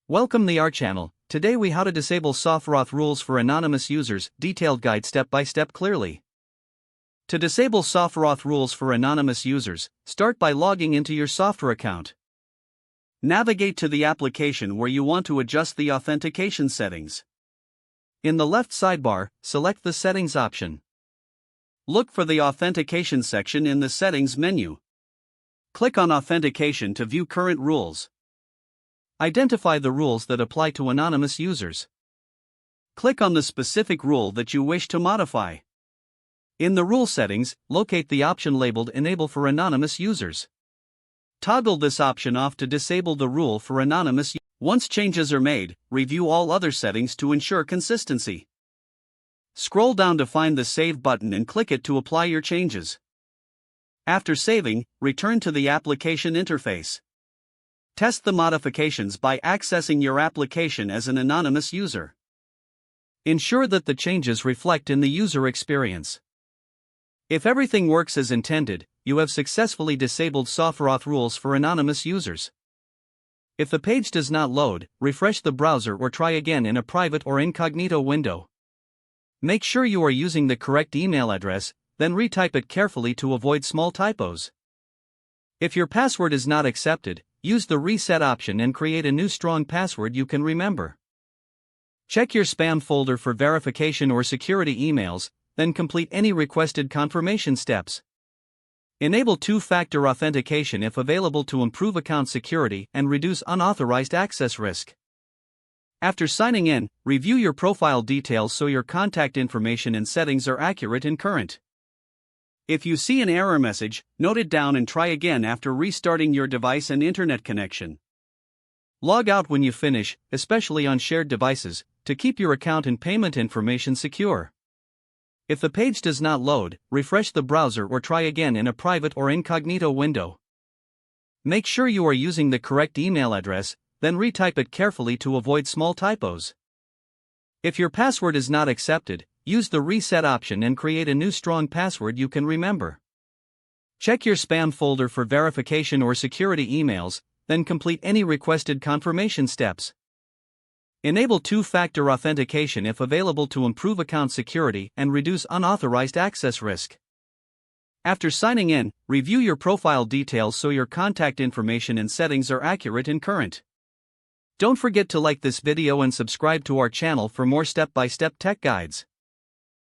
Welcome to our channel. Today we how to disable Softr auth rules for anonymous users, detailed guide step by step clearly. To disable Softr auth rules for anonymous users, start by logging into your Softr account. Navigate to the application where you want to adjust the authentication settings. In the left sidebar, select the Settings option. Look for the Authentication section in the Settings menu. Click on Authentication to view current rules. Identify the rules that apply to anonymous users. Click on the specific rule that you wish to modify. In the rule settings, locate the option labeled Enable for Anonymous Users. Toggle this option off to disable the rule for anonymous users. Once changes are made, review all other settings to ensure consistency. Scroll down to find the Save button and click it to apply your changes. After saving, return to the application interface. Test the modifications by accessing your application as an anonymous user. Ensure that the changes reflect in the user experience. If everything works as intended, you have successfully disabled Softr auth rules for anonymous users. If the page does not load, refresh the browser or try again in a private or incognito window. Make sure you are using the correct email address, then retype it carefully to avoid small typos. If your password is not accepted, use the reset option and create a new strong password you can remember. Check your spam folder for verification or security emails, then complete any requested confirmation steps. Enable two-factor authentication if available to improve account security and reduce unauthorized access risk. After signing in, review your profile details so your contact information and settings are accurate and current. If you see an error message, note it down and try again after restarting your device and internet connection. Log out when you finish, especially on shared devices, to keep your account and payment information secure. If the page does not load, refresh the browser or try again in a private or incognito window. Make sure you are using the correct email address, then retype it carefully to avoid small typos. If your password is not accepted, use the reset option and create a new strong password you can remember. Check your spam folder for verification or security emails, then complete any requested confirmation steps. Enable two-factor authentication if available to improve account security and reduce unauthorized access risk. After signing in, review your profile details so your contact information and settings are accurate and current. Don't forget to like this video and subscribe to our channel for more step-by-step tech guides.